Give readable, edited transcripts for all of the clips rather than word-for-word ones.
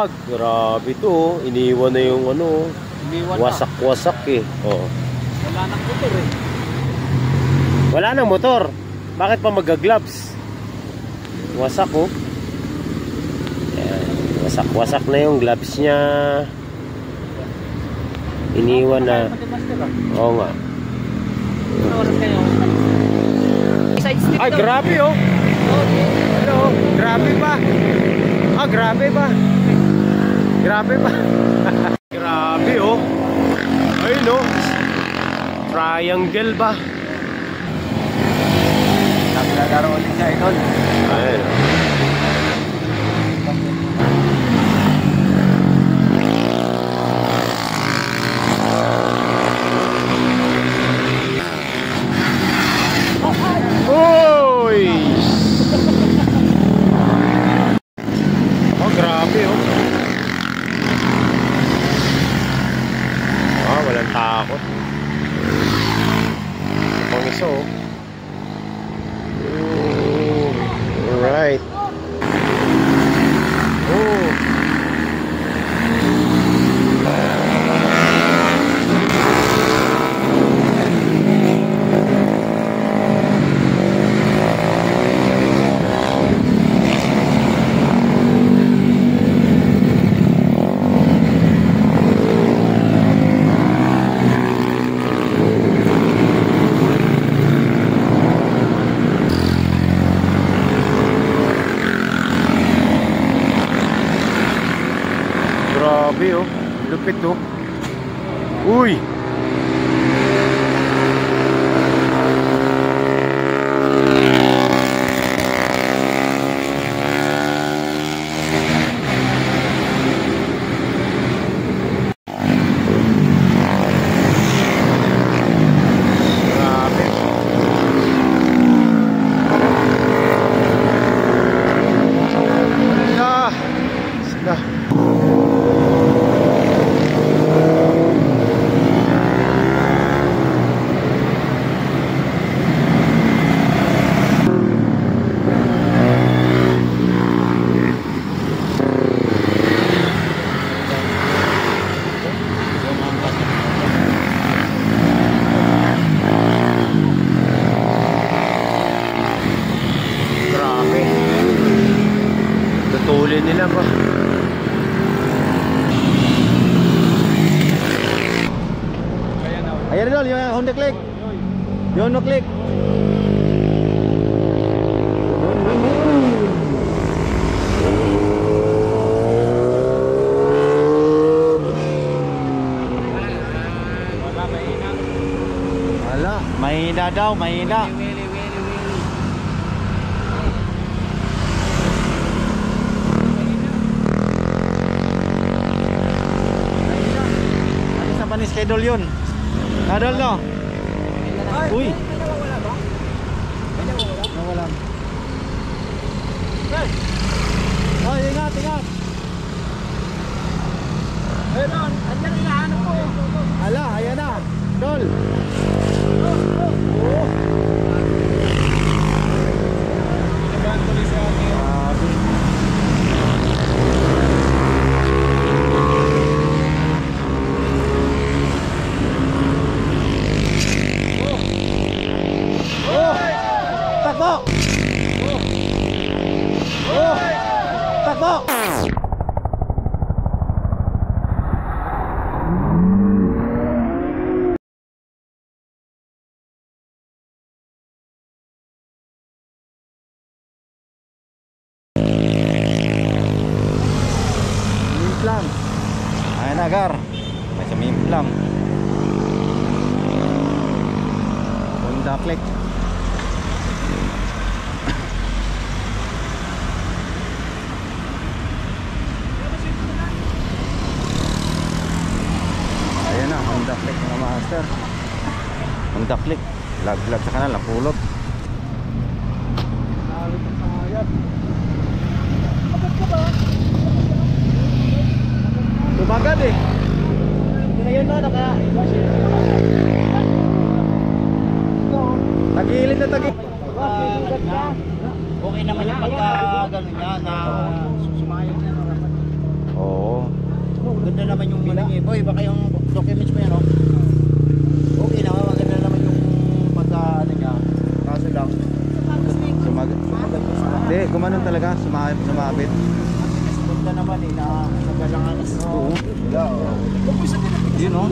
Grabe to. Iniwan na yung ano. Wasak-wasak eh. Oh. Wala nang motor eh. Wala nang motor. Bakit pa mag-gloves? Wasak oh. Wasak-wasak na yung gloves niya. Iniwan na. Oo nga. Ay, grabe oh. Ano? Grabe pa. Grabe pa. Grabe pa. Grabe oh. Ayun oh. Triangle ba? Naglalaro ulit siya ito. Ayun oh. Grabe oh. Walang takot. Pang isa oh. Alright. Grabe oh, lupit oh. Uy! Tutulin nila ba? Ayan na yung Honda Click. Yung Honda Click. Wala, mahina daw, mahina. Schedule yun. Kadol no? Uy. Nawala. Oh, ingat, ingat. Ayun, andyan hinahanap ko. Ala, ayan na. Dol. Inabahan ko rin sa akin. Takbo! Takbo! Mimplang. Ayan na, Gar. May sa mimplang. Honda Click. Honda Click mga master. Honda Click. Lag-lag sa kanal, napulot. Tumagad eh. Ngayon na, tagilid na tagilid. Okay naman yung pagka gano'n niya na susumayon niya. Oo. Ganda naman yung maling eh. Boy, baka yung documents mo yan, oh. Okay na, maganda naman yung pagka, ano niya. Kaso lang. Hindi, gumanon talaga. Sumabit. Ganda naman eh, na nagalangan. Oo. Yun oh.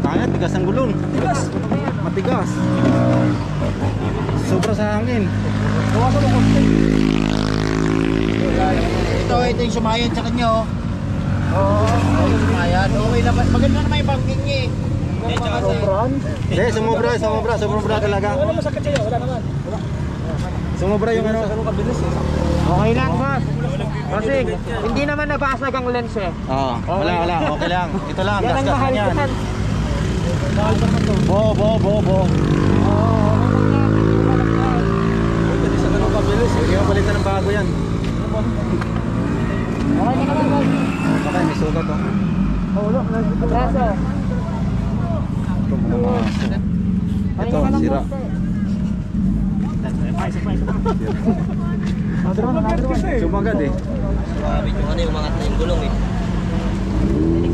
Kaya, tigas ang gulong. Matigas. Sobra sa hangin. Ito yung sumayan sa kanya, oh. Oo, sumayan. Okay naman. Maganda naman yung banking eh. Hindi, sumobra talaga. Wala masakit sa'yo, wala naman. Sumobra yung ano. Okay lang, boss. Kasi hindi naman nabasag ang lens eh. Oo, wala, okay lang. Ito lang, Yan ang gas mahal yan. yan. Bo. Sige mo balitan ng bago yan. Okay na naman, boss. Okay, may sugat oh. Kaso, Ito, sira. Sumagad eh. Sumabit yung ano yung mga yung gulong eh.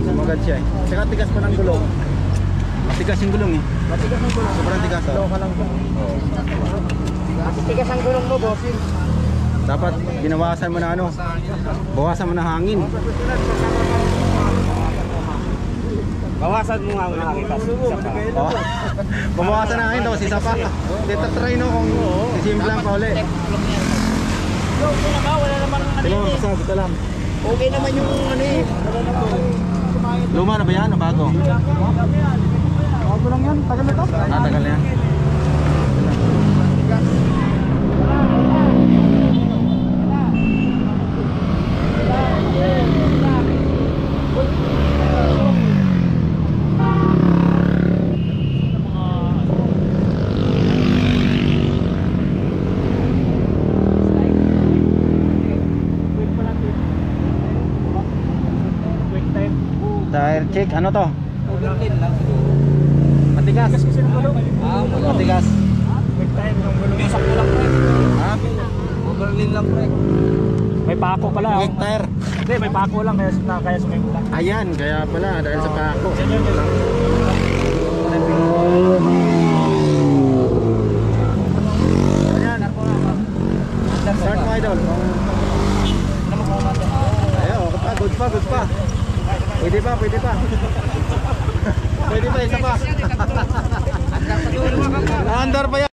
Sumagad siya eh. Saka tigas pa ng gulong. Matigas yung gulong eh. matigas ang gulong. Sobrang tigas oh. Matigas ang gulong mo, boss. Dapat ginawasan mo na ano. Bawasan mo na hangin. Bawasan mo nga ang nakita. Oh. Bawasan na hangin tapos isa pa. Try no kung sisimplang pa uli. Okay naman, wala naman ano Tingnan mo eh. pasag ito lang. Okay naman yung ano eh. Wala naman sumayan. Luma na ba yan o bago? Bago lang yan, tagal na to. Tagal na yan. Tire check, ano to? Overlin lang. Matigas. Matigas. Yung sakto lang pre. Ha? Overlin lang pre. May pako pala. Quick tire. Hindi, may pako lang kaya sumimula. Ayan, kaya pala dahil sa pako. Ayan. Start mo idol. Ayan, good pa. Pwede pa. Pwede pa, isa pa. Andar pa yan.